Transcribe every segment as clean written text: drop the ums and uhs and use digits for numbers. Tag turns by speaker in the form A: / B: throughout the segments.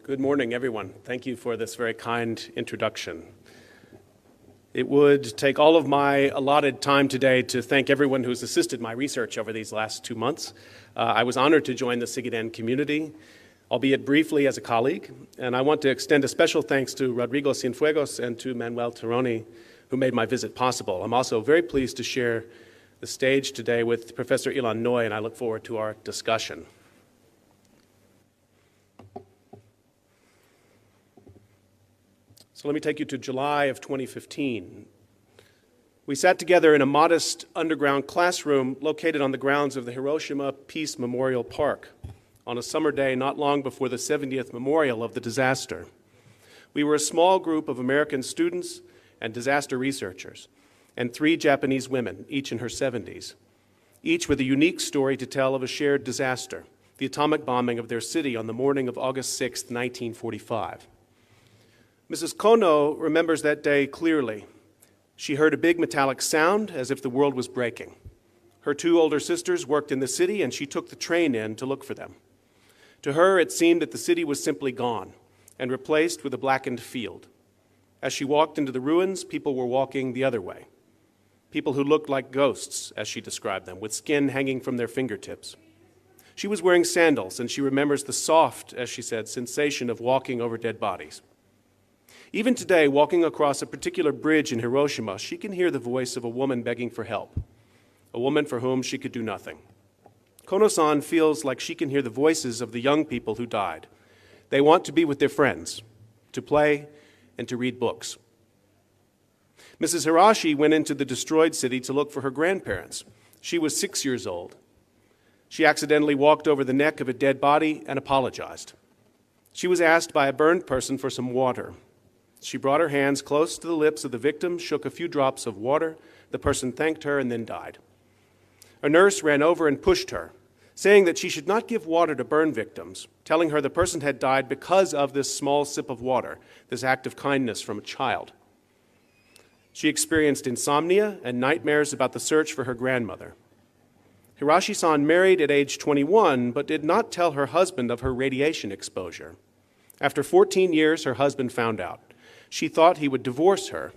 A: Good morning, everyone. Thank you for this very kind introduction. It would take all of my allotted time today to thank everyone who's assisted my research over these last 2 months. I was honored to join the CIGIDEN community, albeit briefly as a colleague, and I want to extend a special thanks to Rodrigo Cienfuegos and to Manuel Tironi, who made my visit possible. I'm also very pleased to share the stage today with Professor Ilan Noy, and I look forward to our discussion. So let me take you to July of 2015. We sat together in a modest underground classroom located on the grounds of the Hiroshima Peace Memorial Park on a summer day not long before the 70th memorial of the disaster. We were a small group of American students and disaster researchers, and 3 Japanese women, each in her 70s, each with a unique story to tell of a shared disaster, the atomic bombing of their city on the morning of August 6, 1945. Mrs. Kono remembers that day clearly. She heard a big metallic sound as if the world was breaking. Her 2 older sisters worked in the city, and she took the train in to look for them. To her, it seemed that the city was simply gone and replaced with a blackened field. As she walked into the ruins, people were walking the other way. People who looked like ghosts, as she described them, with skin hanging from their fingertips. She was wearing sandals, and she remembers the soft, as she said, sensation of walking over dead bodies. Even today, walking across a particular bridge in Hiroshima, she can hear the voice of a woman begging for help, a woman for whom she could do nothing. Kono-san feels like she can hear the voices of the young people who died. They want to be with their friends, to play, and to read books. Mrs. Hirashi went into the destroyed city to look for her grandparents. She was 6 years old. She accidentally walked over the neck of a dead body and apologized. She was asked by a burned person for some water. She brought her hands close to the lips of the victim, shook a few drops of water. The person thanked her and then died. A nurse ran over and pushed her, saying that she should not give water to burn victims, telling her the person had died because of this small sip of water, this act of kindness from a child. She experienced insomnia and nightmares about the search for her grandmother. Hirashi-san married at age 21, but did not tell her husband of her radiation exposure. After 14 years, her husband found out. She thought he would divorce her,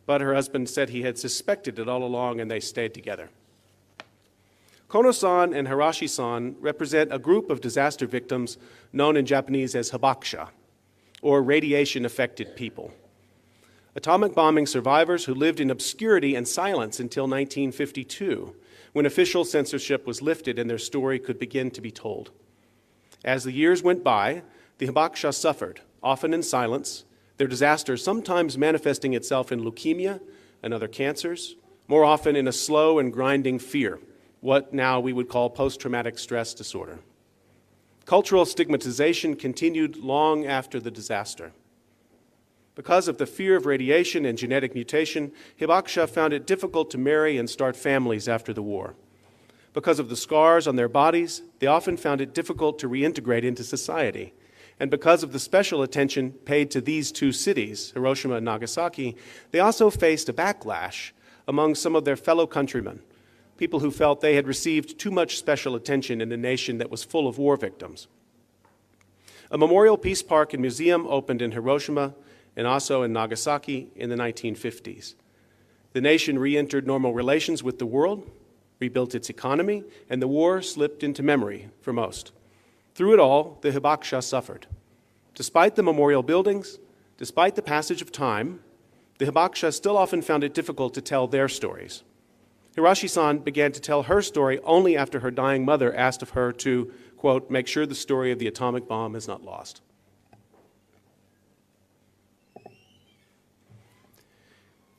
A: but her husband said he had suspected it all along, and they stayed together. Kono-san and Hirashi-san represent a group of disaster victims known in Japanese as hibakusha, or radiation-affected people. Atomic bombing survivors who lived in obscurity and silence until 1952, when official censorship was lifted and their story could begin to be told. As the years went by, the hibakusha suffered, often in silence, their disaster sometimes manifesting itself in leukemia and other cancers, more often in a slow and grinding fear, what now we would call post-traumatic stress disorder. Cultural stigmatization continued long after the disaster. Because of the fear of radiation and genetic mutation, hibakusha found it difficult to marry and start families after the war. Because of the scars on their bodies, they often found it difficult to reintegrate into society. And because of the special attention paid to these 2 cities, Hiroshima and Nagasaki, they also faced a backlash among some of their fellow countrymen, people who felt they had received too much special attention in a nation that was full of war victims. A memorial peace park and museum opened in Hiroshima and also in Nagasaki in the 1950s. The nation re-entered normal relations with the world, rebuilt its economy, and the war slipped into memory for most. Through it all, the hibakusha suffered. Despite the memorial buildings, despite the passage of time, the hibakusha still often found it difficult to tell their stories. Hirashi-san began to tell her story only after her dying mother asked of her to, quote, make sure the story of the atomic bomb is not lost.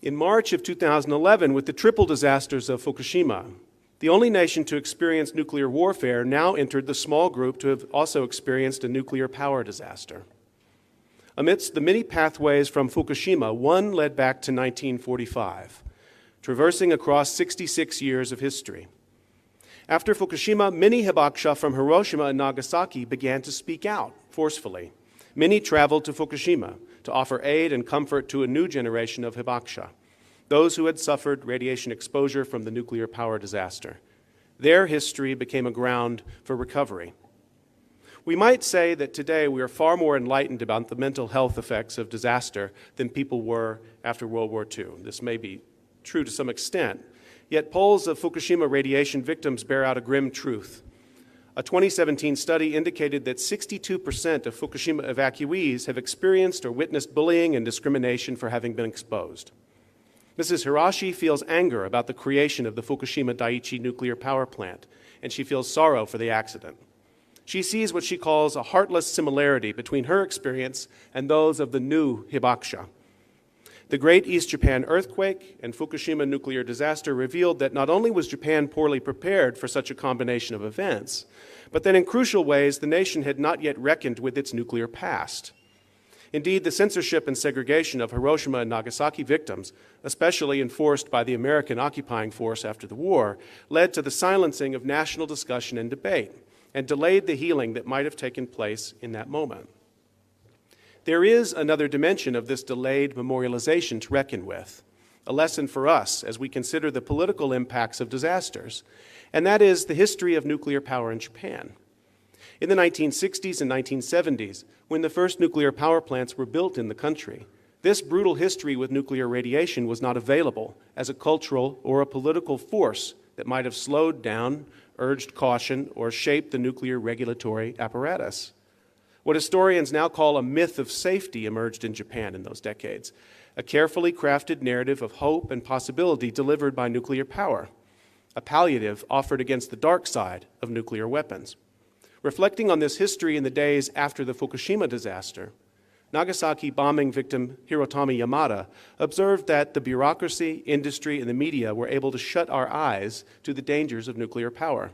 A: In March of 2011, with the triple disasters of Fukushima, the only nation to experience nuclear warfare now entered the small group to have also experienced a nuclear power disaster. Amidst the many pathways from Fukushima, one led back to 1945, traversing across 66 years of history. After Fukushima, many hibakusha from Hiroshima and Nagasaki began to speak out forcefully. Many traveled to Fukushima to offer aid and comfort to a new generation of hibakusha, those who had suffered radiation exposure from the nuclear power disaster. Their history became a ground for recovery. We might say that today we are far more enlightened about the mental health effects of disaster than people were after World War II. This may be true to some extent, yet polls of Fukushima radiation victims bear out a grim truth. A 2017 study indicated that 62% of Fukushima evacuees have experienced or witnessed bullying and discrimination for having been exposed. Mrs. Hirashi feels anger about the creation of the Fukushima Daiichi nuclear power plant, and she feels sorrow for the accident. She sees what she calls a heartless similarity between her experience and those of the new hibakusha. The Great East Japan earthquake and Fukushima nuclear disaster revealed that not only was Japan poorly prepared for such a combination of events, but that in crucial ways the nation had not yet reckoned with its nuclear past. Indeed, the censorship and segregation of Hiroshima and Nagasaki victims, especially enforced by the American occupying force after the war, led to the silencing of national discussion and debate, and delayed the healing that might have taken place in that moment. There is another dimension of this delayed memorialization to reckon with, a lesson for us as we consider the political impacts of disasters, and that is the history of nuclear power in Japan. In the 1960s and 1970s, when the first nuclear power plants were built in the country, this brutal history with nuclear radiation was not available as a cultural or a political force that might have slowed down, urged caution, or shaped the nuclear regulatory apparatus. What historians now call a myth of safety emerged in Japan in those decades, a carefully crafted narrative of hope and possibility delivered by nuclear power, a palliative offered against the dark side of nuclear weapons. Reflecting on this history in the days after the Fukushima disaster, Nagasaki bombing victim Hirotami Yamada observed that the bureaucracy, industry, and the media were able to shut our eyes to the dangers of nuclear power.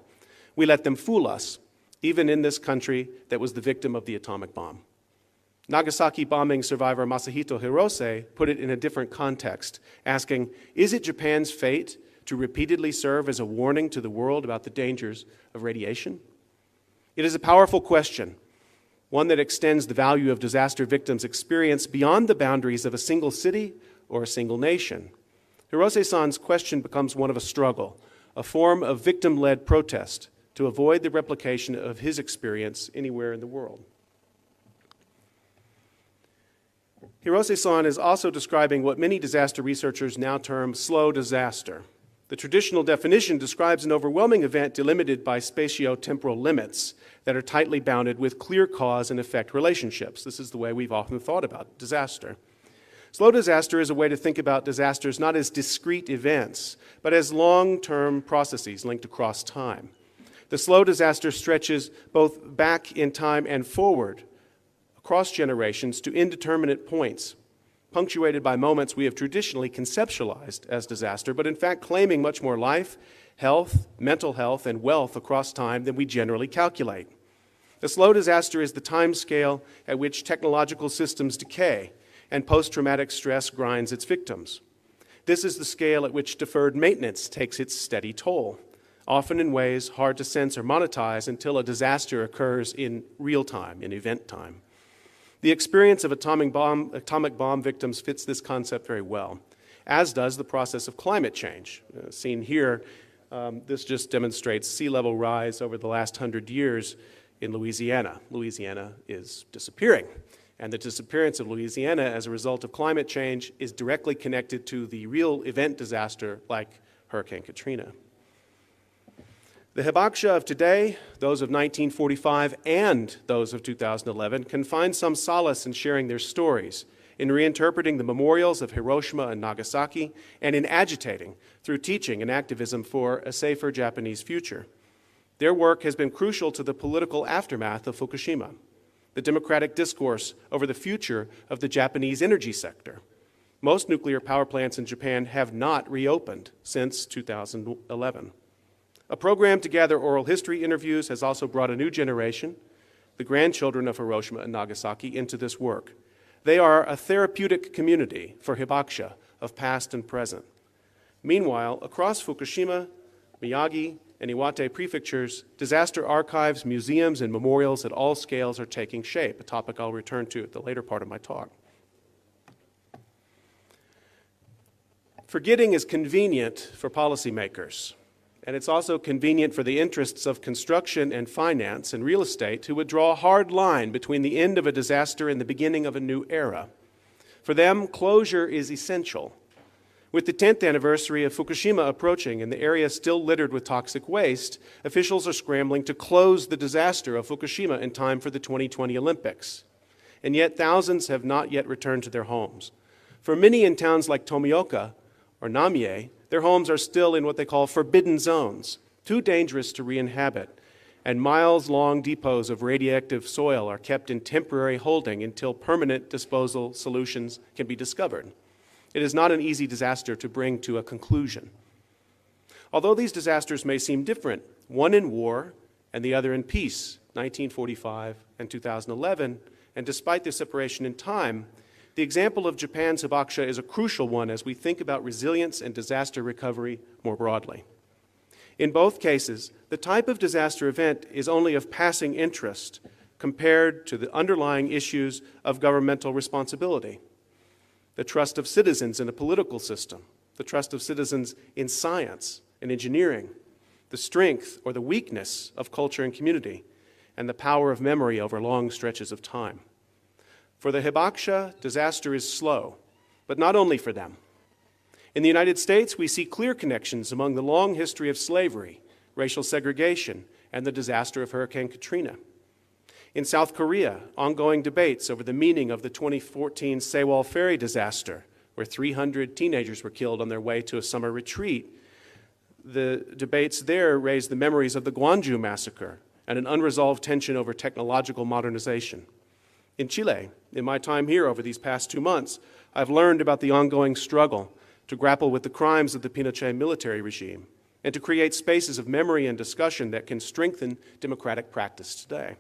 A: We let them fool us, even in this country that was the victim of the atomic bomb. Nagasaki bombing survivor Masahito Hirose put it in a different context, asking, is it Japan's fate to repeatedly serve as a warning to the world about the dangers of radiation? It is a powerful question, one that extends the value of disaster victims' experience beyond the boundaries of a single city or a single nation. Hirose-san's question becomes one of a struggle, a form of victim-led protest to avoid the replication of his experience anywhere in the world. Hirose-san is also describing what many disaster researchers now term slow disaster. The traditional definition describes an overwhelming event delimited by spatio-temporal limits that are tightly bounded with clear cause and effect relationships. This is the way we've often thought about disaster. Slow disaster is a way to think about disasters not as discrete events, but as long-term processes linked across time. The slow disaster stretches both back in time and forward across generations to indeterminate points, punctuated by moments we have traditionally conceptualized as disaster, but in fact claiming much more life, health, mental health, and wealth across time than we generally calculate. The slow disaster is the time scale at which technological systems decay and post-traumatic stress grinds its victims. This is the scale at which deferred maintenance takes its steady toll, often in ways hard to sense or monetize until a disaster occurs in real time, in event time. The experience of atomic bomb victims fits this concept very well, as does the process of climate change. Seen here, this just demonstrates sea level rise over the last 100 years in Louisiana. Louisiana is disappearing, and the disappearance of Louisiana as a result of climate change is directly connected to the real event disaster like Hurricane Katrina. The hibakusha of today, those of 1945 and those of 2011, can find some solace in sharing their stories, in reinterpreting the memorials of Hiroshima and Nagasaki, and in agitating through teaching and activism for a safer Japanese future. Their work has been crucial to the political aftermath of Fukushima, the democratic discourse over the future of the Japanese energy sector. Most nuclear power plants in Japan have not reopened since 2011. A program to gather oral history interviews has also brought a new generation, the grandchildren of Hiroshima and Nagasaki, into this work. They are a therapeutic community for hibakusha of past and present. Meanwhile, across Fukushima, Miyagi, and Iwate prefectures, disaster archives, museums, and memorials at all scales are taking shape, a topic I'll return to at the later part of my talk. Forgetting is convenient for policymakers. and it's also convenient for the interests of construction and finance and real estate who would draw a hard line between the end of a disaster and the beginning of a new era. For them, closure is essential. With the 10th anniversary of Fukushima approaching and the area still littered with toxic waste, officials are scrambling to close the disaster of Fukushima in time for the 2020 Olympics. And yet thousands have not yet returned to their homes. For many in towns like Tomioka or Namie, their homes are still in what they call forbidden zones, too dangerous to re-inhabit, and miles-long depots of radioactive soil are kept in temporary holding until permanent disposal solutions can be discovered. It is not an easy disaster to bring to a conclusion. Although these disasters may seem different, one in war and the other in peace, 1945 and 2011, and despite the separation in time, the example of Japan's hibakusha is a crucial one as we think about resilience and disaster recovery more broadly. In both cases, the type of disaster event is only of passing interest compared to the underlying issues of governmental responsibility. The trust of citizens in a political system, the trust of citizens in science and engineering, the strength or the weakness of culture and community, and the power of memory over long stretches of time. For the hibakusha, disaster is slow, but not only for them. In the United States, we see clear connections among the long history of slavery, racial segregation, and the disaster of Hurricane Katrina. In South Korea, ongoing debates over the meaning of the 2014 Sewol ferry disaster, where 300 teenagers were killed on their way to a summer retreat. The debates there raised the memories of the Gwangju massacre and an unresolved tension over technological modernization. In Chile, in my time here over these past 2 months, I've learned about the ongoing struggle to grapple with the crimes of the Pinochet military regime and to create spaces of memory and discussion that can strengthen democratic practice today.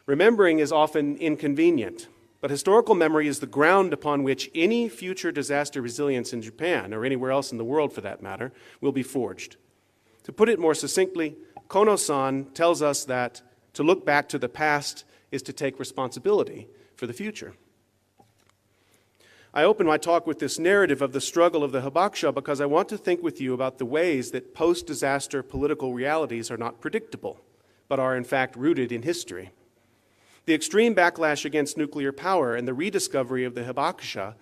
A: Remembering is often inconvenient, but historical memory is the ground upon which any future disaster resilience in Japan, or anywhere else in the world for that matter, will be forged. To put it more succinctly, Kono-san tells us that to look back to the past is to take responsibility for the future. I open my talk with this narrative of the struggle of the hibakusha because I want to think with you about the ways that post-disaster political realities are not predictable, but are in fact rooted in history. The extreme backlash against nuclear power and the rediscovery of the hibakusha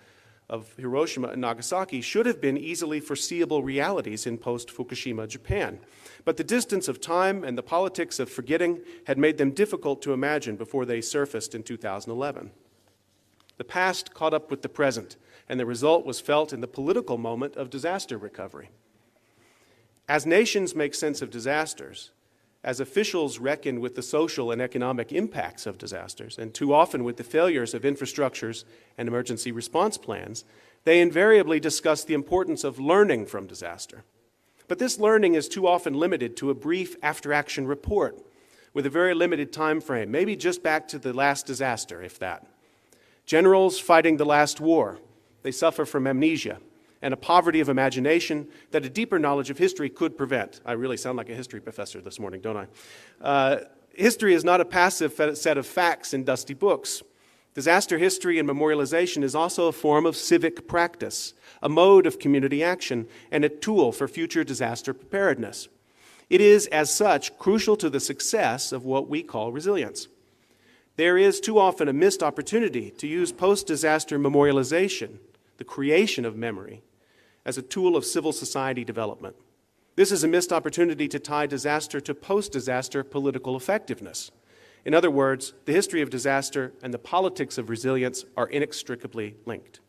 A: of Hiroshima and Nagasaki should have been easily foreseeable realities in post-Fukushima Japan. But the distance of time and the politics of forgetting had made them difficult to imagine before they surfaced in 2011. The past caught up with the present, and the result was felt in the political moment of disaster recovery. As nations make sense of disasters, as officials reckon with the social and economic impacts of disasters, and too often with the failures of infrastructures and emergency response plans, they invariably discuss the importance of learning from disaster. But this learning is too often limited to a brief after-action report with a very limited time frame, maybe just back to the last disaster, if that. Generals fighting the last war, they suffer from amnesia and a poverty of imagination that a deeper knowledge of history could prevent. I really sound like a history professor this morning, don't I? History is not a passive set of facts in dusty books. Disaster history and memorialization is also a form of civic practice, a mode of community action, and a tool for future disaster preparedness. It is, as such, crucial to the success of what we call resilience. There is too often a missed opportunity to use post-disaster memorialization, the creation of memory, as a tool of civil society development. This is a missed opportunity to tie disaster to post-disaster political effectiveness. In other words, the history of disaster and the politics of resilience are inextricably linked.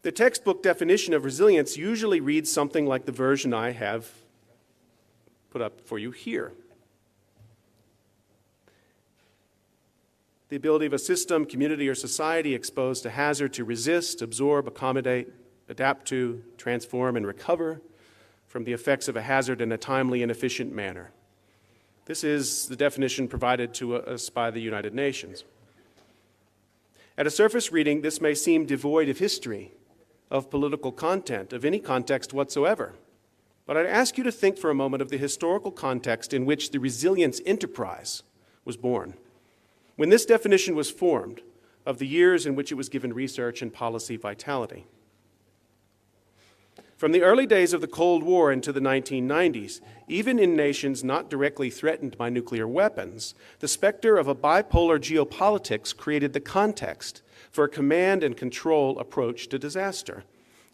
A: The textbook definition of resilience usually reads something like the version I have put up for you here. The ability of a system, community, or society exposed to hazard to resist, absorb, accommodate, adapt to, transform, and recover from the effects of a hazard in a timely and efficient manner. This is the definition provided to us by the United Nations. At a surface reading, this may seem devoid of history, of political content, of any context whatsoever. But I'd ask you to think for a moment of the historical context in which the resilience enterprise was born. When this definition was formed, of the years in which it was given research and policy vitality. From the early days of the Cold War into the 1990s, even in nations not directly threatened by nuclear weapons, the specter of a bipolar geopolitics created the context for a command and control approach to disaster.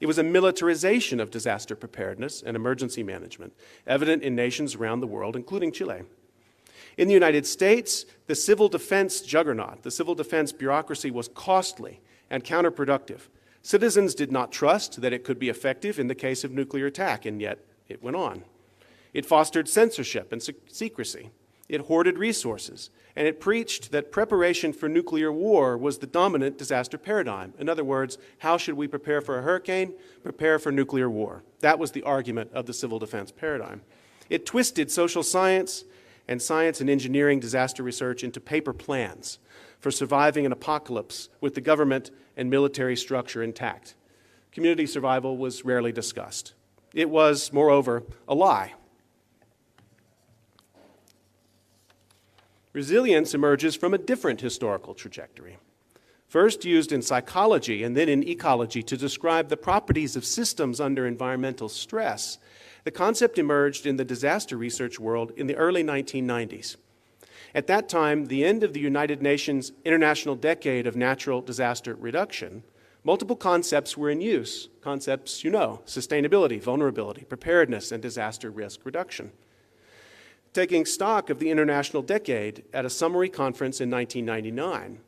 A: It was a militarization of disaster preparedness and emergency management, evident in nations around the world, including Chile. In the United States, the civil defense juggernaut, the civil defense bureaucracy was costly and counterproductive. Citizens did not trust that it could be effective in the case of nuclear attack, and yet it went on. It fostered censorship and secrecy. It hoarded resources, and it preached that preparation for nuclear war was the dominant disaster paradigm. In other words, how should we prepare for a hurricane? Prepare for nuclear war. That was the argument of the civil defense paradigm. It twisted social science and engineering disaster research into paper plans for surviving an apocalypse with the government and military structure intact. Community survival was rarely discussed. It was, moreover, a lie. Resilience emerges from a different historical trajectory. First used in psychology and then in ecology to describe the properties of systems under environmental stress, the concept emerged in the disaster research world in the early 1990s. At that time, the end of the United Nations International Decade of Natural Disaster Reduction, multiple concepts were in use. Concepts you know: sustainability, vulnerability, preparedness, and disaster risk reduction. Taking stock of the International Decade at a summary conference in 1999,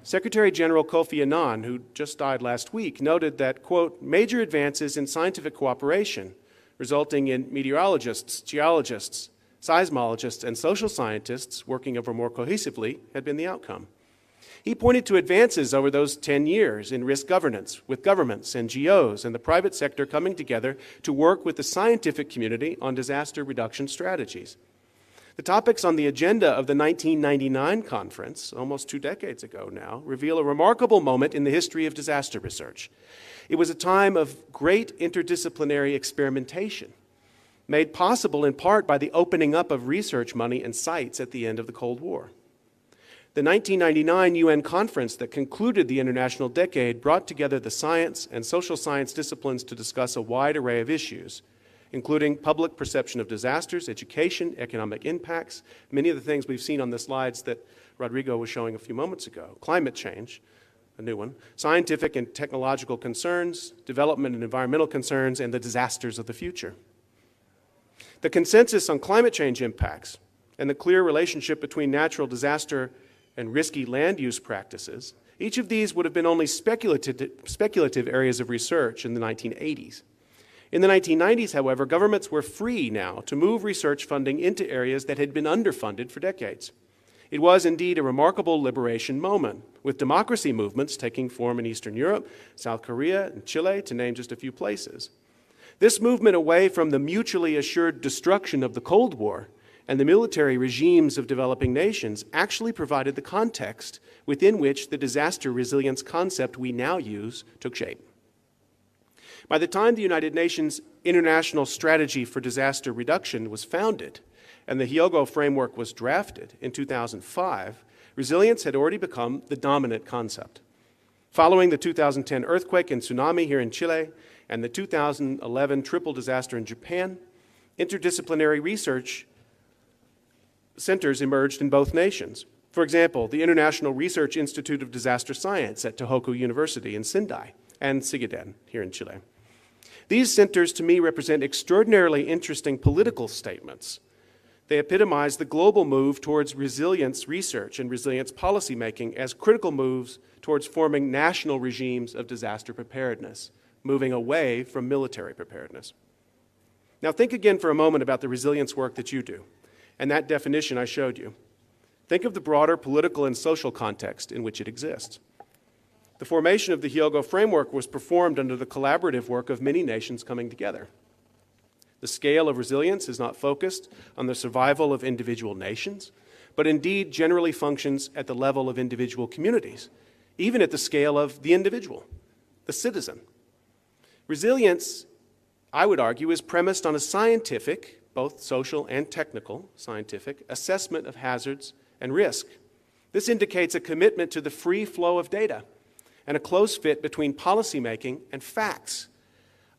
A: Secretary General Kofi Annan, who just died last week, noted that, quote, major advances in scientific cooperation, resulting in meteorologists, geologists, seismologists, and social scientists working ever more cohesively, had been the outcome. He pointed to advances over those 10 years in risk governance, with governments, NGOs, and the private sector coming together to work with the scientific community on disaster reduction strategies. The topics on the agenda of the 1999 conference, almost 2 decades ago now, reveal a remarkable moment in the history of disaster research. It was a time of great interdisciplinary experimentation, made possible in part by the opening up of research money and sites at the end of the Cold War. The 1999 UN conference that concluded the International Decade brought together the science and social science disciplines to discuss a wide array of issues, including public perception of disasters, education, economic impacts, many of the things we've seen on the slides that Rodrigo was showing a few moments ago, climate change, a new one, scientific and technological concerns, development and environmental concerns, and the disasters of the future. The consensus on climate change impacts and the clear relationship between natural disaster and risky land use practices, each of these would have been only speculative areas of research in the 1980s. In the 1990s, however, governments were free now to move research funding into areas that had been underfunded for decades. It was indeed a remarkable liberation moment, with democracy movements taking form in Eastern Europe, South Korea, and Chile, to name just a few places. This movement away from the mutually assured destruction of the Cold War and the military regimes of developing nations actually provided the context within which the disaster resilience concept we now use took shape. By the time the United Nations International Strategy for Disaster Reduction was founded and the Hyogo framework was drafted in 2005, resilience had already become the dominant concept. Following the 2010 earthquake and tsunami here in Chile and the 2011 triple disaster in Japan, interdisciplinary research centers emerged in both nations. For example, the International Research Institute of Disaster Science at Tohoku University in Sendai and CIGIDEN here in Chile. These centers, to me, represent extraordinarily interesting political statements. They epitomize the global move towards resilience research and resilience policymaking as critical moves towards forming national regimes of disaster preparedness, moving away from military preparedness. Now think again for a moment about the resilience work that you do, and that definition I showed you. Think of the broader political and social context in which it exists. The formation of the Hyogo framework was performed under the collaborative work of many nations coming together. The scale of resilience is not focused on the survival of individual nations, but indeed generally functions at the level of individual communities, even at the scale of the individual, the citizen. Resilience, I would argue, is premised on a scientific, both social and technical scientific, assessment of hazards and risk. This indicates a commitment to the free flow of data and a close fit between policymaking and facts,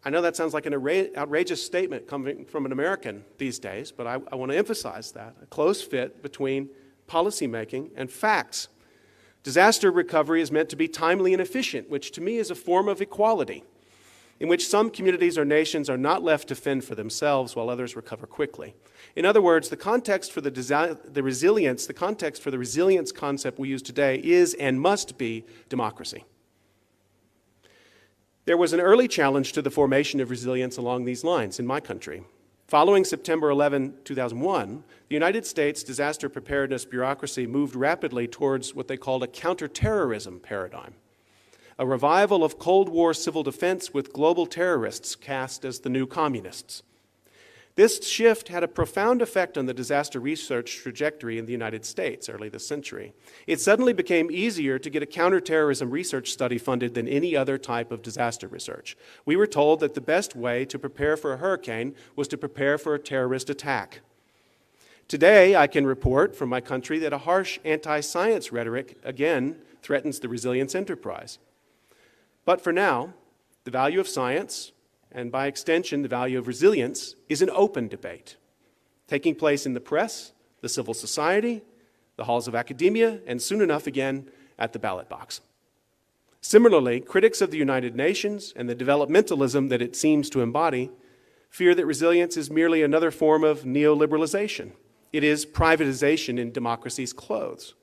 A: I know that sounds like an outrageous statement coming from an American these days, but I want to emphasize that, a close fit between policymaking and facts. Disaster recovery is meant to be timely and efficient, which to me is a form of equality, in which some communities or nations are not left to fend for themselves while others recover quickly. In other words, the context for the resilience concept we use today is and must be democracy. There was an early challenge to the formation of resilience along these lines in my country. Following September 11, 2001, the United States disaster preparedness bureaucracy moved rapidly towards what they called a counterterrorism paradigm, a revival of Cold War civil defense with global terrorists cast as the new communists. This shift had a profound effect on the disaster research trajectory in the United States early this century. It suddenly became easier to get a counterterrorism research study funded than any other type of disaster research. We were told that the best way to prepare for a hurricane was to prepare for a terrorist attack. Today, I can report from my country that a harsh anti-science rhetoric again threatens the resilience enterprise. But for now, the value of science, and by extension, the value of resilience, is an open debate, taking place in the press, the civil society, the halls of academia, and soon enough again at the ballot box. Similarly, critics of the United Nations and the developmentalism that it seems to embody fear that resilience is merely another form of neoliberalization. It is privatization in democracy's clothes.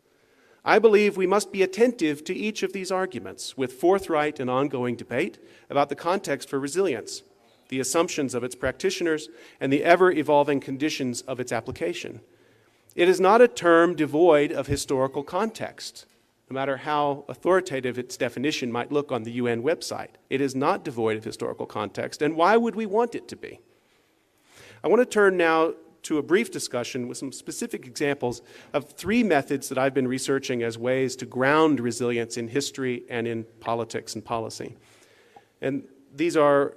A: I believe we must be attentive to each of these arguments with forthright and ongoing debate about the context for resilience, the assumptions of its practitioners, and the ever-evolving conditions of its application. It is not a term devoid of historical context, no matter how authoritative its definition might look on the UN website. It is not devoid of historical context, and why would we want it to be? I want to turn now to a brief discussion with some specific examples of three methods that I've been researching as ways to ground resilience in history and in politics and policy. And these are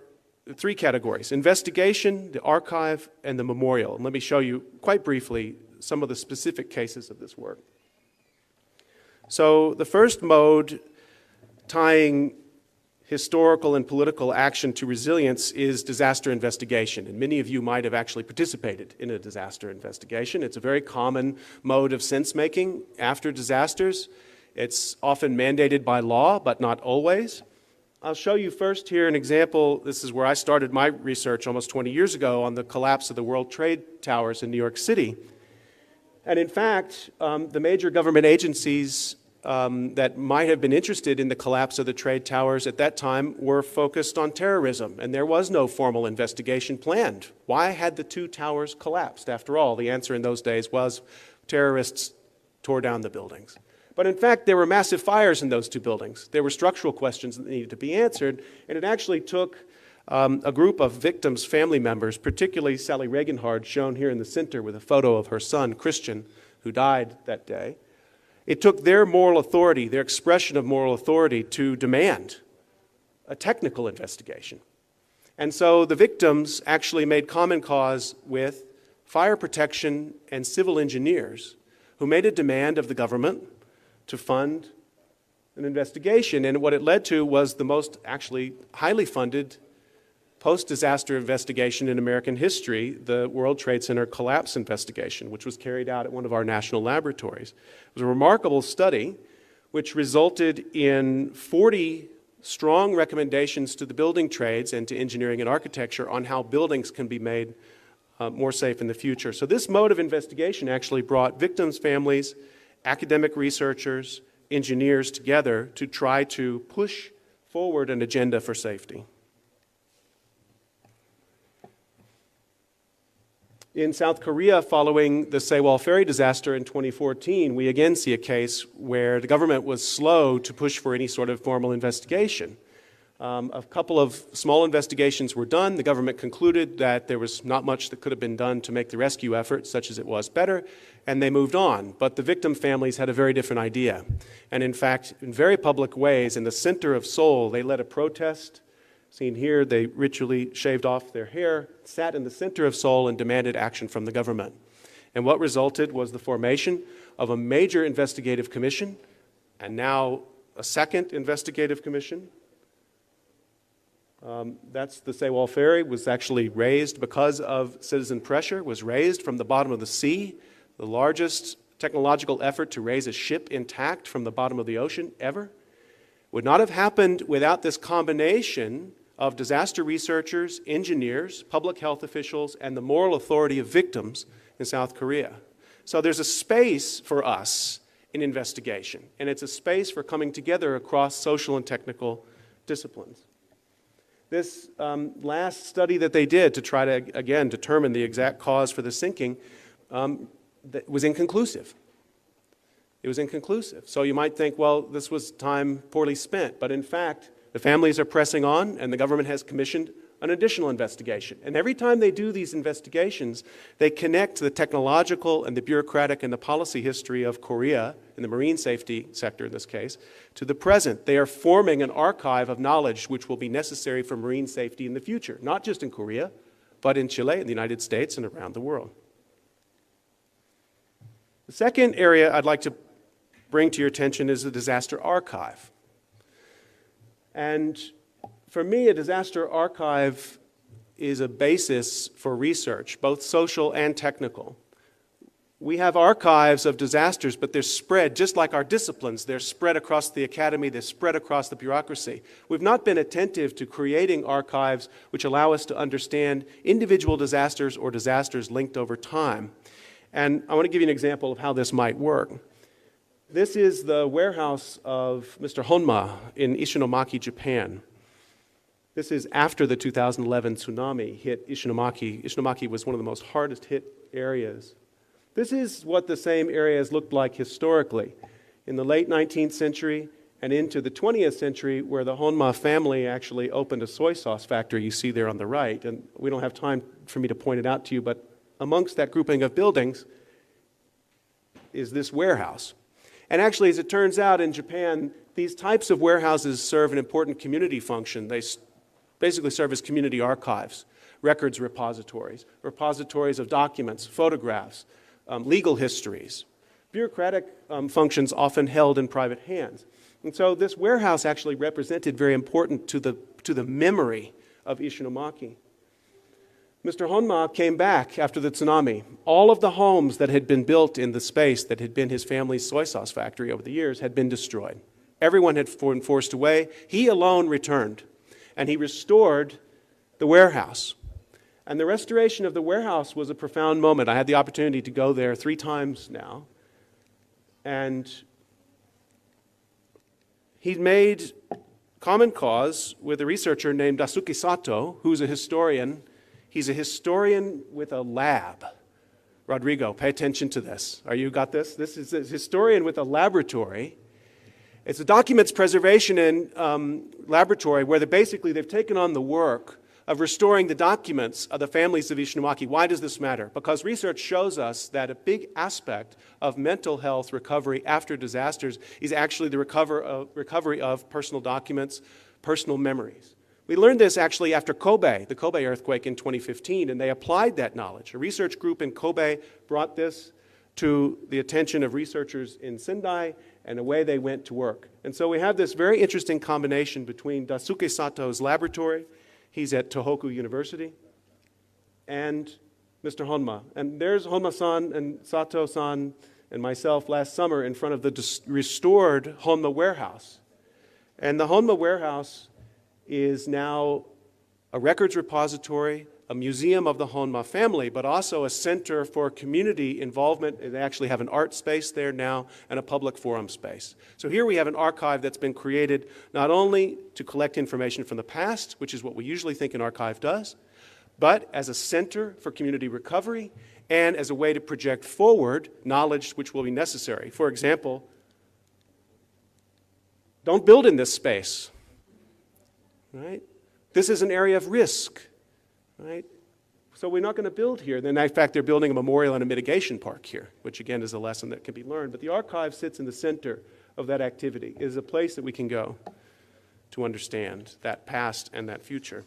A: three categories: investigation, the archive, and the memorial. And let me show you quite briefly some of the specific cases of this work. So the first mode, tying historical and political action to resilience, is disaster investigation. And many of you might have actually participated in a disaster investigation. It's a very common mode of sense-making after disasters. It's often mandated by law, but not always. I'll show you first here an example. This is where I started my research almost 20 years ago on the collapse of the World Trade Towers in New York City. And in fact, the major government agencies that might have been interested in the collapse of the trade towers at that time were focused on terrorism, and there was no formal investigation planned. Why had the two towers collapsed? After all, the answer in those days was terrorists tore down the buildings. But in fact, there were massive fires in those two buildings. There were structural questions that needed to be answered, and it actually took a group of victims' family members, particularly Sally Regenhard, shown here in the center with a photo of her son, Christian, who died that day. It took their moral authority, their expression of moral authority, to demand a technical investigation. And so the victims actually made common cause with fire protection and civil engineers who made a demand of the government to fund an investigation. And what it led to was the most actually highly funded post-disaster investigation in American history, the World Trade Center collapse investigation, which was carried out at one of our national laboratories. It was a remarkable study which resulted in 40 strong recommendations to the building trades and to engineering and architecture on how buildings can be made more safe in the future. So this mode of investigation actually brought victims' families, academic researchers, engineers together to try to push forward an agenda for safety. In South Korea, following the Sewol ferry disaster in 2014, we again see a case where the government was slow to push for any sort of formal investigation. A couple of small investigations were done. The government concluded that there was not much that could have been done to make the rescue effort, such as it was, better, and they moved on. But the victim families had a very different idea. And in fact, in very public ways, in the center of Seoul, they led a protest. Seen here, they ritually shaved off their hair, sat in the center of Seoul, and demanded action from the government. And what resulted was the formation of a major investigative commission, and now a second investigative commission. That's the Sewol Ferry, was actually raised because of citizen pressure, was raised from the bottom of the sea, the largest technological effort to raise a ship intact from the bottom of the ocean ever. Would not have happened without this combination of disaster researchers, engineers, public health officials, and the moral authority of victims in South Korea. So there's a space for us in investigation, and it's a space for coming together across social and technical disciplines. This last study that they did to try to, again, determine the exact cause for the sinking was inconclusive. It was inconclusive. So you might think, well, this was time poorly spent. But in fact, the families are pressing on, and the government has commissioned an additional investigation. And every time they do these investigations, they connect the technological and the bureaucratic and the policy history of Korea, in the marine safety sector in this case, to the present. They are forming an archive of knowledge which will be necessary for marine safety in the future, not just in Korea, but in Chile, in the United States, and around the world. The second area I'd like to bring to your attention is the disaster archive. And for me, a disaster archive is a basis for research, both social and technical. We have archives of disasters, but they're spread, just like our disciplines, they're spread across the academy, they're spread across the bureaucracy. We've not been attentive to creating archives which allow us to understand individual disasters or disasters linked over time. And I want to give you an example of how this might work. This is the warehouse of Mr. Honma in Ishinomaki, Japan. This is after the 2011 tsunami hit Ishinomaki. Ishinomaki was one of the most hardest hit areas. This is what the same areas looked like historically in the late 19th century and into the 20th century, where the Honma family actually opened a soy sauce factory you see there on the right. And we don't have time for me to point it out to you, but amongst that grouping of buildings is this warehouse. And actually, as it turns out, in Japan, these types of warehouses serve an important community function. They basically serve as community archives, records repositories, repositories of documents, photographs, legal histories, bureaucratic functions often held in private hands. And so this warehouse actually represented very important to the memory of Ishinomaki. Mr. Honma came back after the tsunami. All of the homes that had been built in the space that had been his family's soy sauce factory over the years had been destroyed. Everyone had been forced away. He alone returned, and he restored the warehouse. And the restoration of the warehouse was a profound moment. I had the opportunity to go there 3 times now. And he made common cause with a researcher named Daisuke Sato, who's a historian. He's a historian with a lab. Rodrigo, pay attention to this. You got this? This is a historian with a laboratory. It's a documents preservation and laboratory where basically they've taken on the work of restoring the documents of the families of Ishinomaki. Why does this matter? Because research shows us that a big aspect of mental health recovery after disasters is actually the recovery of personal documents, personal memories. We learned this actually after Kobe, the Kobe earthquake in 2015, and they applied that knowledge. A research group in Kobe brought this to the attention of researchers in Sendai, and away they went to work. And so we have this very interesting combination between Daisuke Sato's laboratory, he's at Tohoku University, and Mr. Honma. And there's Honma-san and Sato-san and myself last summer in front of the restored Honma warehouse. And the Honma warehouse is now a records repository, a museum of the Honma family, but also a center for community involvement. They actually have an art space there now and a public forum space. So here we have an archive that's been created not only to collect information from the past, which is what we usually think an archive does, but as a center for community recovery and as a way to project forward knowledge which will be necessary. For example, don't build in this space. Right? This is an area of risk, right? So we're not going to build here. Then, in fact, they're building a memorial and a mitigation park here, which again is a lesson that can be learned. But the archive sits in the center of that activity. It is a place that we can go to understand that past and that future.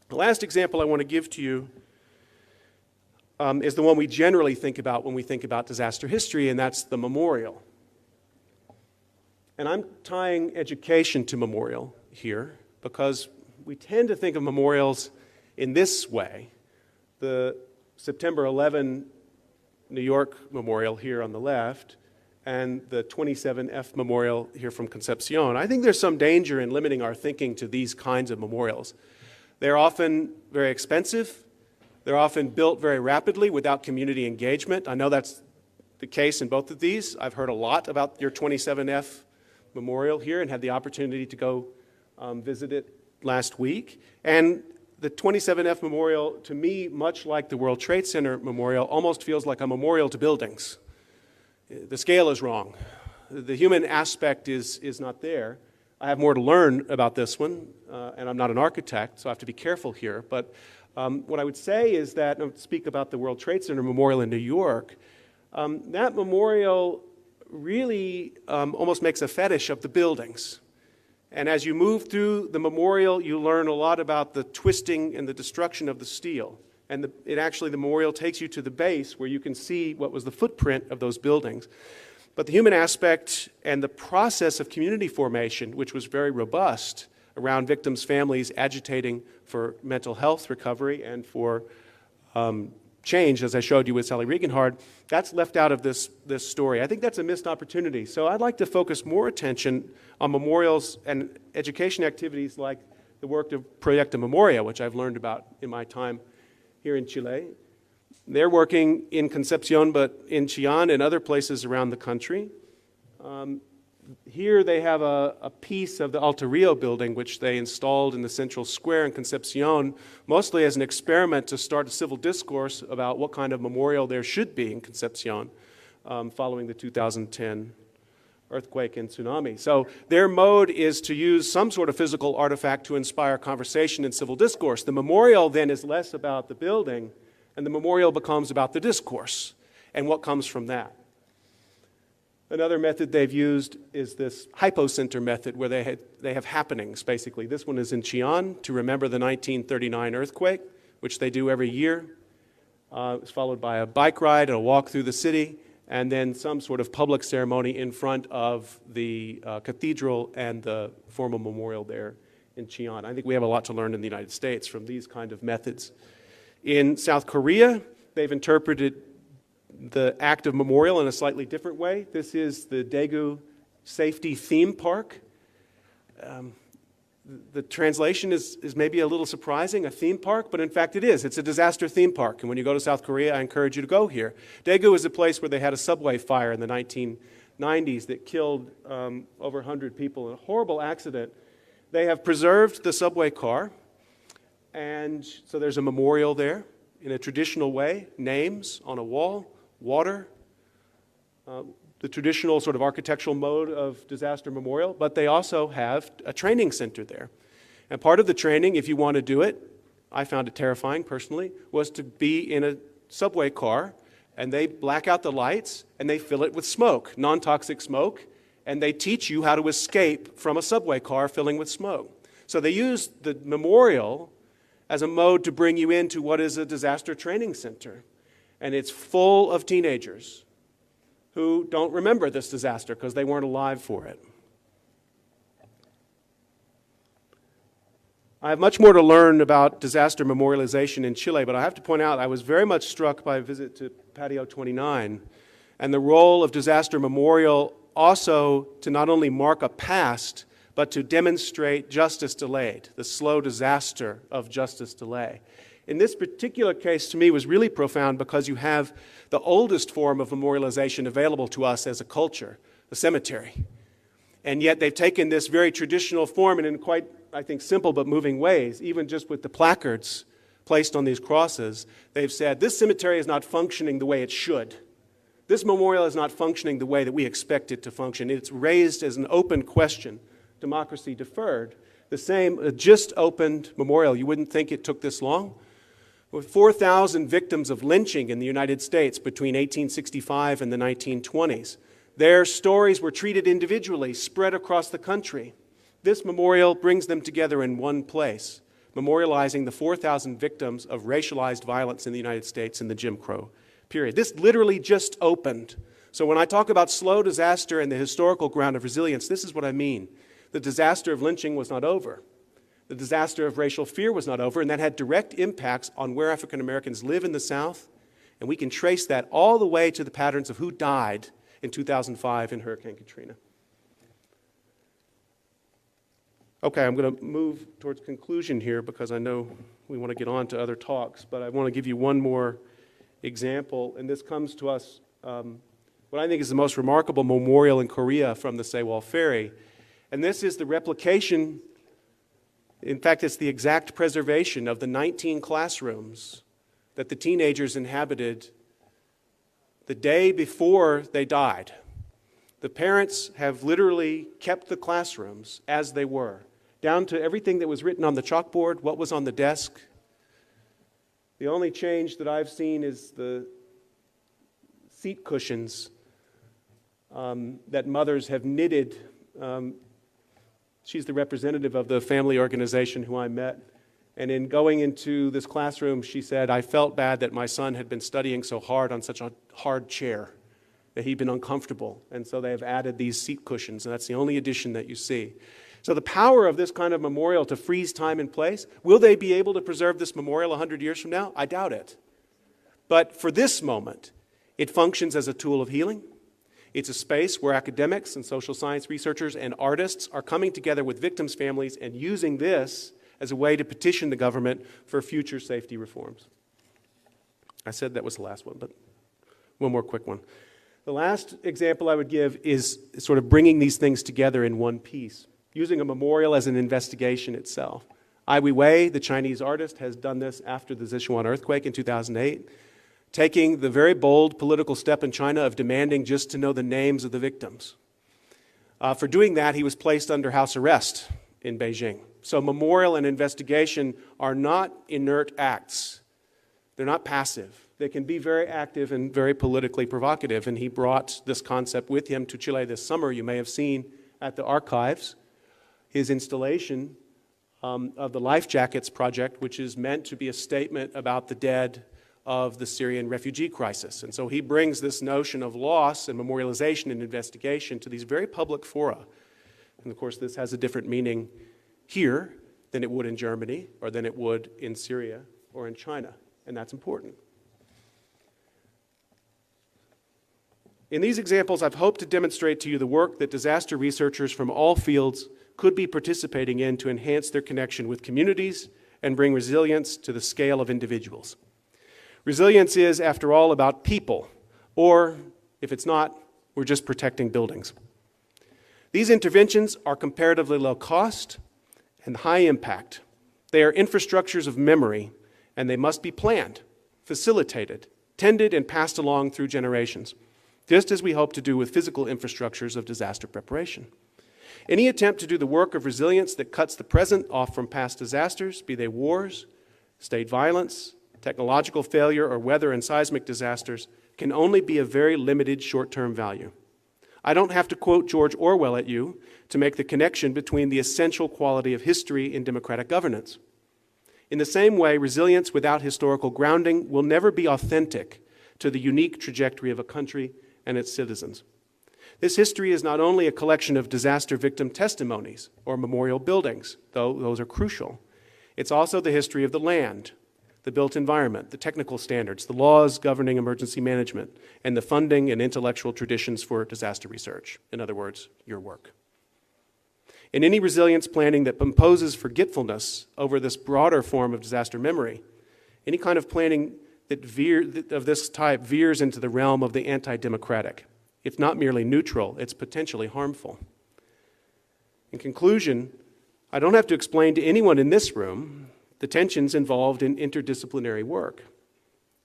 A: The last example I want to give to you is the one we generally think about when we think about disaster history, and that's the memorial. And I'm tying education to memorial here, because we tend to think of memorials in this way. The September 11 New York Memorial here on the left, and the 27F Memorial here from Concepcion. I think there's some danger in limiting our thinking to these kinds of memorials. They're often very expensive. They're often built very rapidly without community engagement. I know that's the case in both of these. I've heard a lot about your 27F Memorial here and had the opportunity to go visit it last week. And the 27F Memorial, to me, much like the World Trade Center Memorial, almost feels like a memorial to buildings. The scale is wrong. The human aspect is not there. I have more to learn about this one, and I'm not an architect, so I have to be careful here. But what I would say is that, and I'll speak about the World Trade Center Memorial in New York, that memorial really almost makes a fetish of the buildings. And as you move through the memorial, you learn a lot about the twisting and the destruction of the steel. And the memorial takes you to the base where you can see what was the footprint of those buildings. But the human aspect and the process of community formation, which was very robust around victims' families agitating for mental health recovery and for change, as I showed you with Sally Regenhard, that's left out of this story. I think that's a missed opportunity. So I'd like to focus more attention on memorials and education activities like the work of Proyecto Memoria, which I've learned about in my time here in Chile. They're working in Concepcion, but in Chillán and other places around the country. Here they have a piece of the Alto Rio building, which they installed in the central square in Concepcion, mostly as an experiment to start a civil discourse about what kind of memorial there should be in Concepcion following the 2010 earthquake and tsunami. So their mode is to use some sort of physical artifact to inspire conversation and civil discourse. The memorial then is less about the building, and the memorial becomes about the discourse and what comes from that. Another method they've used is this hypocenter method, where they have happenings, basically. This one is in Chillán to remember the 1939 earthquake, which they do every year. It's followed by a bike ride and a walk through the city, and then some sort of public ceremony in front of the cathedral and the formal memorial there in Chillán. I think we have a lot to learn in the United States from these kind of methods. In South Korea, they've interpreted the act of memorial in a slightly different way. This is the Daegu Safety Theme Park. The translation is maybe a little surprising, a theme park, but in fact it is. It's a disaster theme park, and when you go to South Korea, I encourage you to go here. Daegu is a place where they had a subway fire in the 1990s that killed over 100 people in a horrible accident. They have preserved the subway car, and so there's a memorial there in a traditional way, names on a wall, water, the traditional sort of architectural mode of disaster memorial, but they also have a training center there. And part of the training, if you want to do it, I found it terrifying personally, was to be in a subway car, and they black out the lights, and they fill it with smoke, non-toxic smoke, and they teach you how to escape from a subway car filling with smoke. So they use the memorial as a mode to bring you into what is a disaster training center. And it's full of teenagers who don't remember this disaster because they weren't alive for it. I have much more to learn about disaster memorialization in Chile, but I have to point out I was very much struck by a visit to Patio 29 and the role of disaster memorial also to not only mark a past, but to demonstrate justice delayed, the slow disaster of justice delay. In this particular case, to me, was really profound because you have the oldest form of memorialization available to us as a culture, the cemetery. And yet they've taken this very traditional form and in quite, I think, simple but moving ways, even just with the placards placed on these crosses, they've said, this cemetery is not functioning the way it should. This memorial is not functioning the way that we expect it to function. It's raised as an open question, democracy deferred. The same, just opened memorial. You wouldn't think it took this long. With 4,000 victims of lynching in the United States between 1865 and the 1920s. Their stories were treated individually, spread across the country. This memorial brings them together in one place, memorializing the 4,000 victims of racialized violence in the United States in the Jim Crow period. This literally just opened. So when I talk about slow disaster and the historical ground of resilience, this is what I mean. The disaster of lynching was not over. The disaster of racial fear was not over, and that had direct impacts on where African Americans live in the South, and we can trace that all the way to the patterns of who died in 2005 in Hurricane Katrina. Okay, I'm going to move towards conclusion here because I know we want to get on to other talks, but I want to give you one more example, and this comes to us, what I think is the most remarkable memorial in Korea from the Sewol Ferry, and this is the replication, in fact, it's the exact preservation of the 19 classrooms that the teenagers inhabited the day before they died. The parents have literally kept the classrooms as they were, down to everything that was written on the chalkboard, what was on the desk. The only change that I've seen is the seat cushions that mothers have knitted. She's the representative of the family organization who I met. And in going into this classroom, she said, I felt bad that my son had been studying so hard on such a hard chair, that he'd been uncomfortable. And so they have added these seat cushions, and that's the only addition that you see. So the power of this kind of memorial to freeze time and place, will they be able to preserve this memorial 100 years from now? I doubt it. But for this moment, it functions as a tool of healing. It's a space where academics and social science researchers and artists are coming together with victims' families and using this as a way to petition the government for future safety reforms. I said that was the last one, but one more quick one. The last example I would give is sort of bringing these things together in one piece, using a memorial as an investigation itself. Ai Weiwei, the Chinese artist, has done this after the Sichuan earthquake in 2008, taking the very bold political step in China of demanding just to know the names of the victims. For doing that, he was placed under house arrest in Beijing. So memorial and investigation are not inert acts. They're not passive. They can be very active and very politically provocative, and he brought this concept with him to Chile this summer. You may have seen at the archives his installation of the Life Jackets project, which is meant to be a statement about the dead of the Syrian refugee crisis. And so he brings this notion of loss and memorialization and investigation to these very public fora. And of course, this has a different meaning here than it would in Germany or than it would in Syria or in China, and that's important. In these examples, I've hoped to demonstrate to you the work that disaster researchers from all fields could be participating in to enhance their connection with communities and bring resilience to the scale of individuals. Resilience is, after all, about people, or if it's not, we're just protecting buildings. These interventions are comparatively low cost and high impact. They are infrastructures of memory, and they must be planned, facilitated, tended, and passed along through generations, just as we hope to do with physical infrastructures of disaster preparation. Any attempt to do the work of resilience that cuts the present off from past disasters, be they wars, state violence, technological failure, or weather and seismic disasters, can only be of very limited short-term value. I don't have to quote George Orwell at you to make the connection between the essential quality of history in democratic governance. In the same way, resilience without historical grounding will never be authentic to the unique trajectory of a country and its citizens. This history is not only a collection of disaster victim testimonies or memorial buildings, though those are crucial. It's also the history of the land, the built environment, the technical standards, the laws governing emergency management, and the funding and intellectual traditions for disaster research. In other words, your work. In any resilience planning that imposes forgetfulness over this broader form of disaster memory, any kind of planning of this type veers into the realm of the anti-democratic. It's not merely neutral, it's potentially harmful. In conclusion, I don't have to explain to anyone in this room the tensions involved in interdisciplinary work,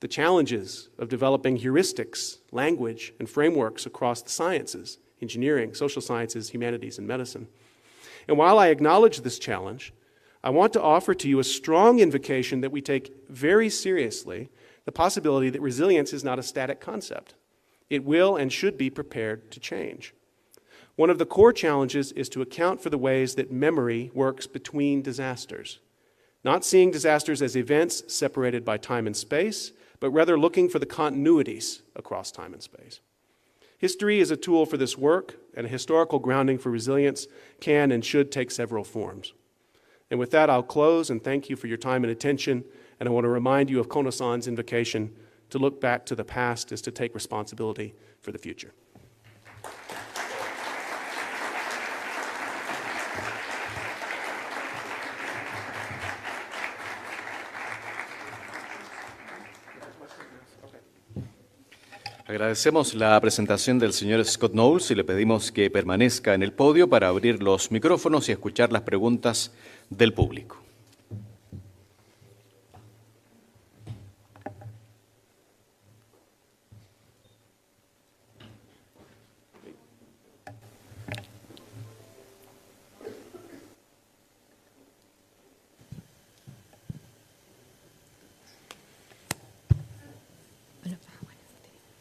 A: the challenges of developing heuristics, language, and frameworks across the sciences, engineering, social sciences, humanities, and medicine. And while I acknowledge this challenge, I want to offer to you a strong invocation that we take very seriously the possibility that resilience is not a static concept. It will and should be prepared to change. One of the core challenges is to account for the ways that memory works between disasters, not seeing disasters as events separated by time and space, but rather looking for the continuities across time and space. History is a tool for this work, and a historical grounding for resilience can and should take several forms. And with that, I'll close and thank you for your time and attention. And I want to remind you of Kono-san's invocation to look back to the past is to take responsibility for the future.
B: Agradecemos la presentación del señor Scott Knowles y le pedimos que permanezca en el podio para abrir los micrófonos y escuchar las preguntas del público.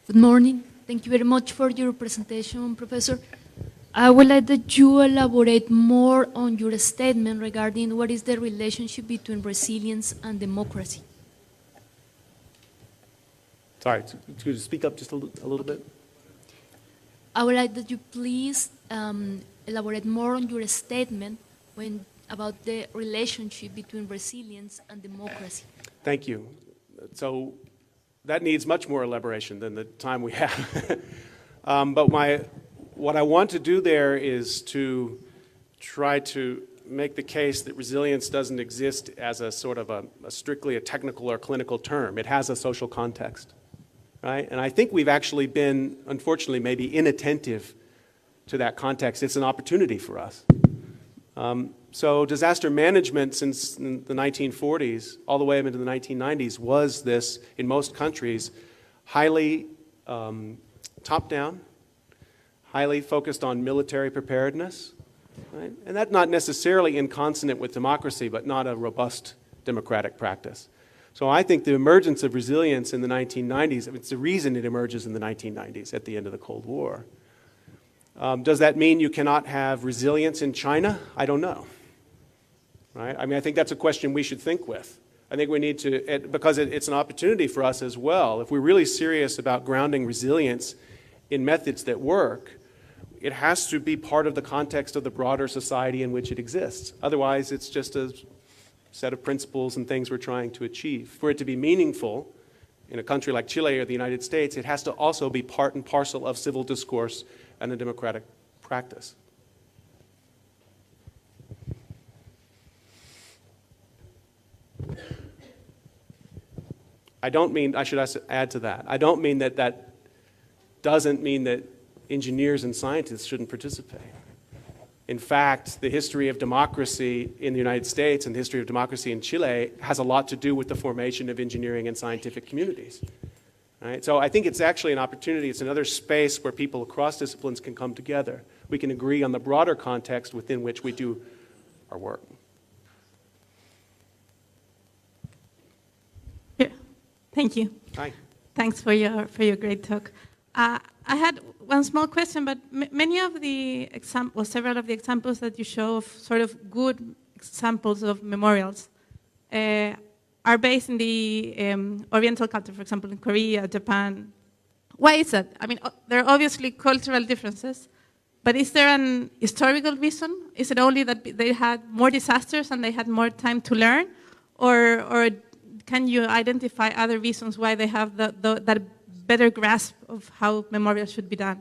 C: Good morning. Thank you very much for your presentation, Professor. I would like that you elaborate more on your statement regarding what is the relationship between resilience and democracy.
A: Sorry, could you speak up just a little bit?
C: I would like that you please elaborate more on your statement about the relationship between resilience and democracy.
A: Thank you. So that needs much more elaboration than the time we have. But what I want to do there is to try to make the case that resilience doesn't exist as a sort of a strictly a technical or clinical term. It has a social context, right? And I think we've actually been, unfortunately, maybe inattentive to that context. It's an opportunity for us. So disaster management since the 1940s, all the way up into the 1990s, was this, in most countries, highly top-down, highly focused on military preparedness, right? And that's not necessarily inconsonant with democracy, but not a robust democratic practice. So I think the emergence of resilience in the 1990s, it's the reason it emerges in the 1990s at the end of the Cold War. Does that mean you cannot have resilience in China? I don't know. Right? I mean, I think that's a question we should think with. I think we need to, because it's an opportunity for us as well. If we're really serious about grounding resilience in methods that work, it has to be part of the context of the broader society in which it exists. Otherwise, it's just a set of principles and things we're trying to achieve. For it to be meaningful in a country like Chile or the United States, it has to also be part and parcel of civil discourse and a democratic practice. I should add to that, I don't mean that that doesn't mean that engineers and scientists shouldn't participate. In fact, the history of democracy in the United States and the history of democracy in Chile has a lot to do with the formation of engineering and scientific communities. Right? So I think it's actually an opportunity. It's another space where people across disciplines can come together. We can agree on the broader context within which we do our work.
D: Thank you.
A: Hi.
D: Thanks for your great talk. I had one small question, but many of the examples, several of the examples that you show of sort of good examples of memorials are based in the Oriental culture, for example, in Korea, Japan. Why is that? I mean, there are obviously cultural differences, but is there an historical reason? Is it only that they had more disasters and they had more time to learn, or can you identify other reasons why they have that better grasp of how memorial should be done?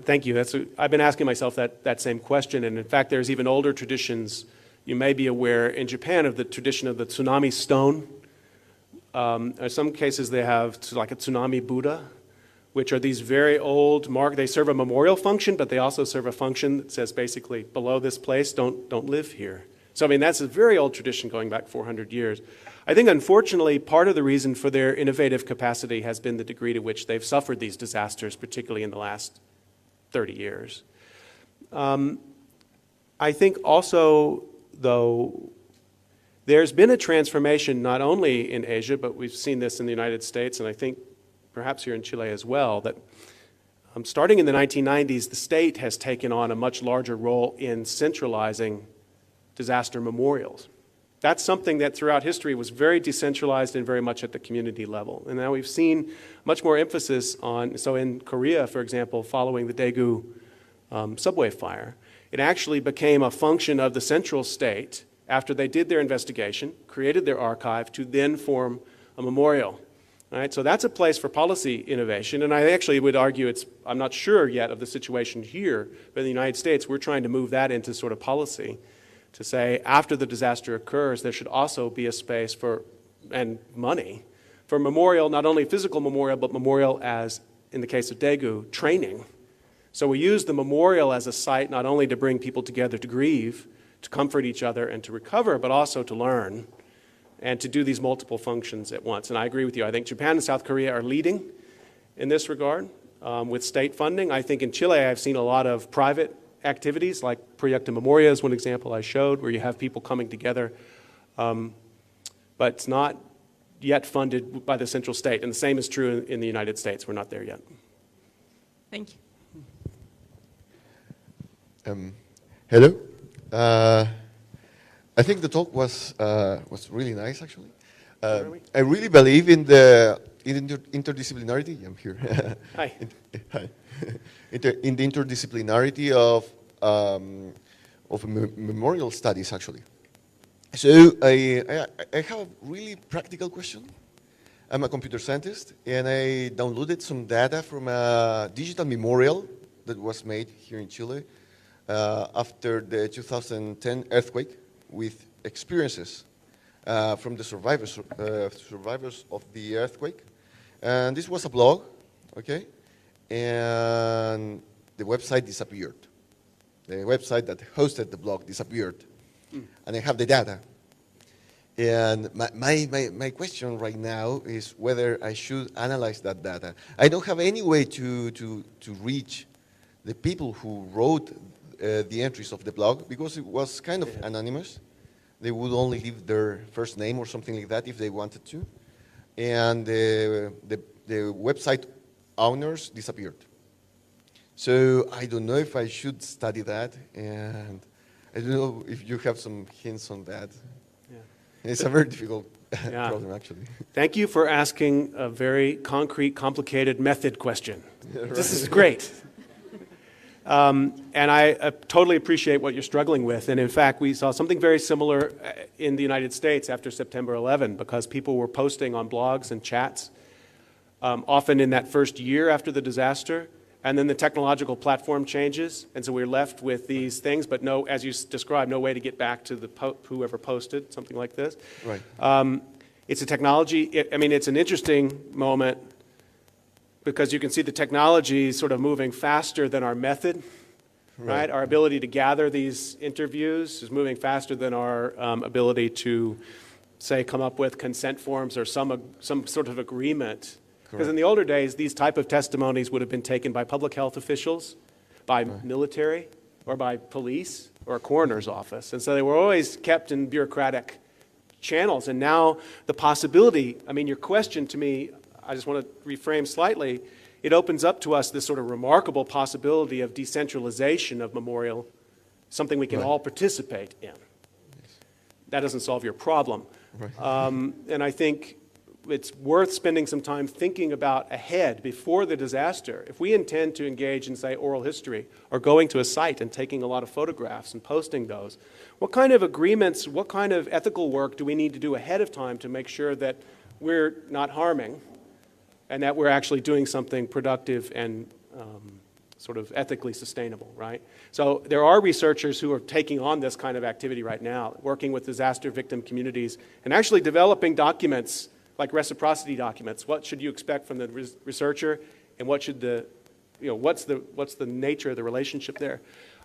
A: Thank you. I've been asking myself that same question, and in fact, there's even older traditions. You may be aware in Japan of the tradition of the tsunami stone. In some cases, they have like a tsunami Buddha, which are these very old they serve a memorial function, but they also serve a function that says basically, below this place, don't live here. So I mean, that's a very old tradition going back 400 years. I think, unfortunately, part of the reason for their innovative capacity has been the degree to which they've suffered these disasters, particularly in the last 30 years. I think also, though, there's been a transformation not only in Asia, but we've seen this in the United States, and I think perhaps here in Chile as well, that starting in the 1990s, the state has taken on a much larger role in centralizing disaster memorials. That's something that throughout history was very decentralized and very much at the community level. And now we've seen much more emphasis on, so in Korea, for example, following the Daegu subway fire, it actually became a function of the central state after they did their investigation, created their archive, to then form a memorial. All right, so that's a place for policy innovation, and I actually would argue I'm not sure yet of the situation here, but in the United States, we're trying to move that into sort of policy to say after the disaster occurs, there should also be a space for, and money, for memorial, not only physical memorial, but memorial as, in the case of Daegu, training. So we use the memorial as a site not only to bring people together to grieve, to comfort each other and to recover, but also to learn and to do these multiple functions at once. And I agree with you. I think Japan and South Korea are leading in this regard with state funding. I think in Chile I've seen a lot of private activities, like Proyecto Memoria is one example I showed, where you have people coming together. But it's not yet funded by the central state. And the same is true in the United States. We're not there yet.
D: Thank you.
E: Hello. I think the talk was really nice, actually. I really believe in the interdisciplinarity. I'm here.
A: Hi.
E: Hi. In the interdisciplinarity of memorial studies, actually. So I have a really practical question. I'm a computer scientist, and I downloaded some data from a digital memorial that was made here in Chile after the 2010 earthquake, with experiences from the survivors of the earthquake. And this was a blog, okay? And the website disappeared. The website that hosted the blog disappeared. And I have the data. And my question right now is whether I should analyze that data. I don't have any way to reach the people who wrote the entries of the blog, because it was kind of anonymous. They would only leave their first name or something like that if they wanted to. And the website owners disappeared. So I don't know if I should study that, and I don't know if you have some hints on that.
A: Yeah.
E: It's a very difficult problem, actually.
A: Thank you for asking a very concrete, complicated method question. This is great. And I totally appreciate what you're struggling with. And in fact, we saw something very similar in the United States after September 11, because people were posting on blogs and chats, often in that first year after the disaster. And then the technological platform changes, and so we're left with these things, but no, as you described, no way to get back to the whoever posted, something like this.
E: Right.
A: It's a technology, it's an interesting moment, because you can see the technology sort of moving faster than our method, right? Our ability to gather these interviews is moving faster than our ability to, say, come up with consent forms or some sort of agreement. Because in the older days, these type of testimonies would have been taken by public health officials, by military, or by police, or a coroner's office. And so they were always kept in bureaucratic channels. And now the possibility, your question to me, I just want to reframe slightly, it opens up to us this sort of remarkable possibility of decentralization of memorial, something we can all participate in. Yes. That doesn't solve your problem. Right. And I think it's worth spending some time thinking about ahead, before the disaster. If we intend to engage in, say, oral history, or going to a site and taking a lot of photographs and posting those, what kind of agreements, what kind of ethical work do we need to do ahead of time to make sure that we're not harming, and that we're actually doing something productive and sort of ethically sustainable, right? So there are researchers who are taking on this kind of activity right now, working with disaster victim communities, and actually developing documents, like reciprocity documents. What should you expect from the researcher, and what should what's the nature of the relationship there?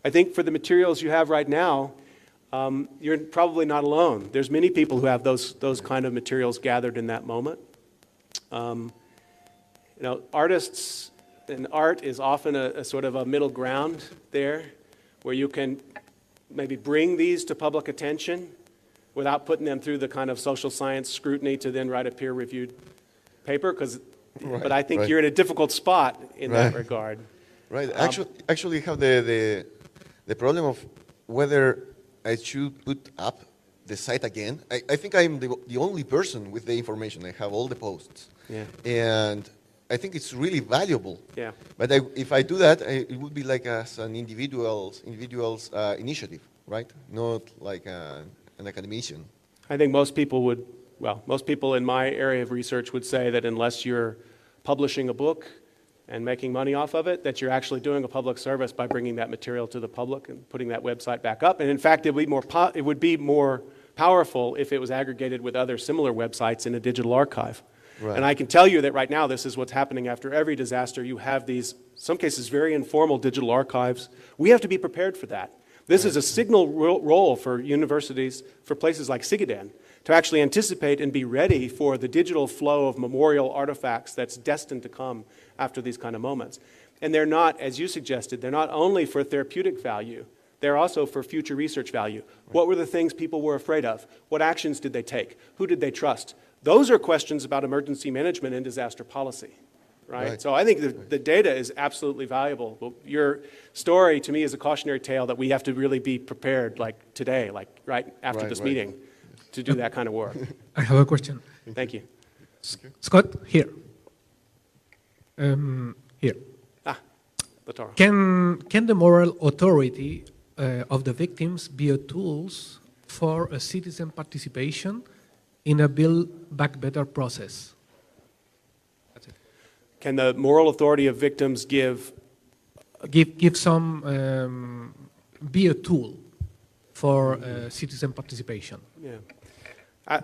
A: I think for the materials you have right now, you're probably not alone. There's many people who have those kind of materials gathered in that moment. Artists and art is often a sort of a middle ground there, where you can maybe bring these to public attention without putting them through the kind of social science scrutiny to then write a peer-reviewed paper. But I think you're in a difficult spot in that regard.
E: Right. Actually, have the problem of whether I should put up the site again. I think I'm the only person with the information. I have all the posts.
A: Yeah.
E: And I think it's really valuable.
A: Yeah.
E: But if I do that, it would be like as an individual's initiative, right? Not like an academician.
A: I think most people would, well, most people in my area of research would say that unless you're publishing a book and making money off of it, that you're actually doing a public service by bringing that material to the public and putting that website back up. And in fact, it would be more powerful if it was aggregated with other similar websites in a digital archive.
E: Right.
A: And I can tell you that right now, this is what's happening after every disaster. You have these, some cases, very informal digital archives. We have to be prepared for that. This is a signal role for universities, for places like CIGIDEN, to actually anticipate and be ready for the digital flow of memorial artifacts that's destined to come after these kind of moments. And they're not, as you suggested, they're not only for therapeutic value, they're also for future research value. Right. What were the things people were afraid of? What actions did they take? Who did they trust? Those are questions about emergency management and disaster policy. Right? So I think the data is absolutely valuable. But your story, to me, is a cautionary tale that we have to really be prepared, like today, like right after this meeting, to do that kind of work.
F: I have a question.
A: Thank you.
F: Scott, here. Here.
A: Latara.
F: Can the moral authority of the victims be a tool for a citizen participation in a Build Back Better process? That's it.
A: Can the moral authority of victims give
F: some be a tool for citizen participation?
A: Yeah.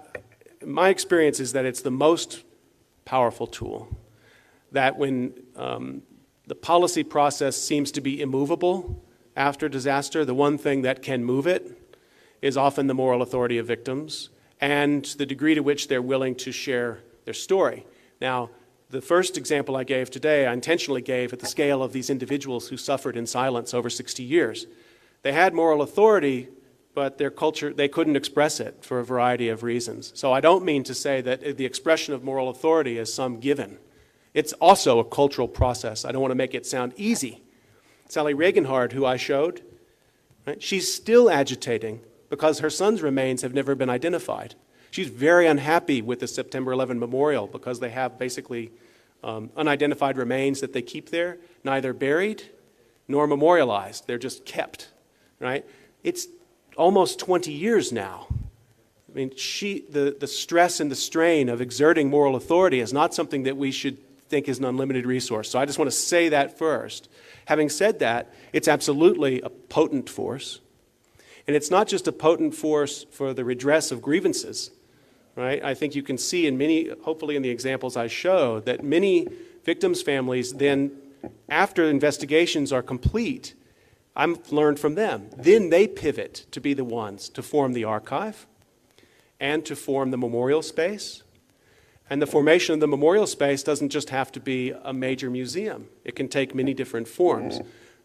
A: My experience is that it's the most powerful tool. That when the policy process seems to be immovable after disaster, the one thing that can move it is often the moral authority of victims and the degree to which they're willing to share their story. Now, the first example I gave today, I intentionally gave at the scale of these individuals who suffered in silence over 60 years. They had moral authority, but their culture, they couldn't express it for a variety of reasons. So I don't mean to say that the expression of moral authority is some given. It's also a cultural process. I don't want to make it sound easy. Sally Regenhard, who I showed, right, she's still agitating because her son's remains have never been identified. She's very unhappy with the September 11 memorial because they have basically unidentified remains that they keep there, neither buried nor memorialized. They're just kept, right? It's almost 20 years now. I mean, the stress and the strain of exerting moral authority is not something that we should think is an unlimited resource. So I just want to say that first. Having said that, it's absolutely a potent force. And it's not just a potent force for the redress of grievances, right? I think you can see in many, hopefully in the examples I show, that many victims' families then, after investigations are complete, I've learned from them, then they pivot to be the ones to form the archive and to form the memorial space. And the formation of the memorial space doesn't just have to be a major museum. It can take many different forms.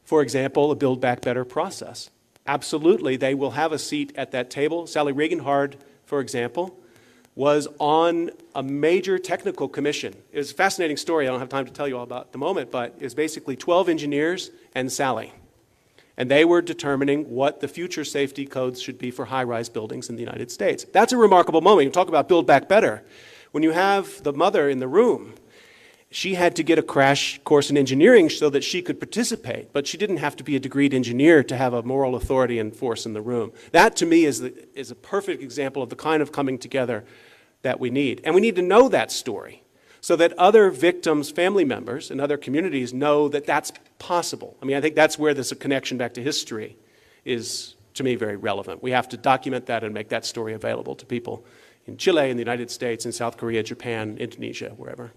A: For example, a Build Back Better process. Absolutely, they will have a seat at that table. Sally Regenhard, for example, was on a major technical commission. It was a fascinating story. I don't have time to tell you all about at the moment, but it was basically 12 engineers and Sally. And they were determining what the future safety codes should be for high-rise buildings in the United States. That's a remarkable moment. You talk about Build Back Better. When you have the mother in the room, she had to get a crash course in engineering so that she could participate, but she didn't have to be a degreed engineer to have a moral authority and force in the room. That, to me, is a perfect example of the kind of coming together that we need. And we need to know that story so that other victims' family members and other communities know that that's possible. I mean, I think that's where this connection back to history is, to me, very relevant. We have to document that and make that story available to people in Chile, in the United States, in South Korea, Japan, Indonesia, wherever.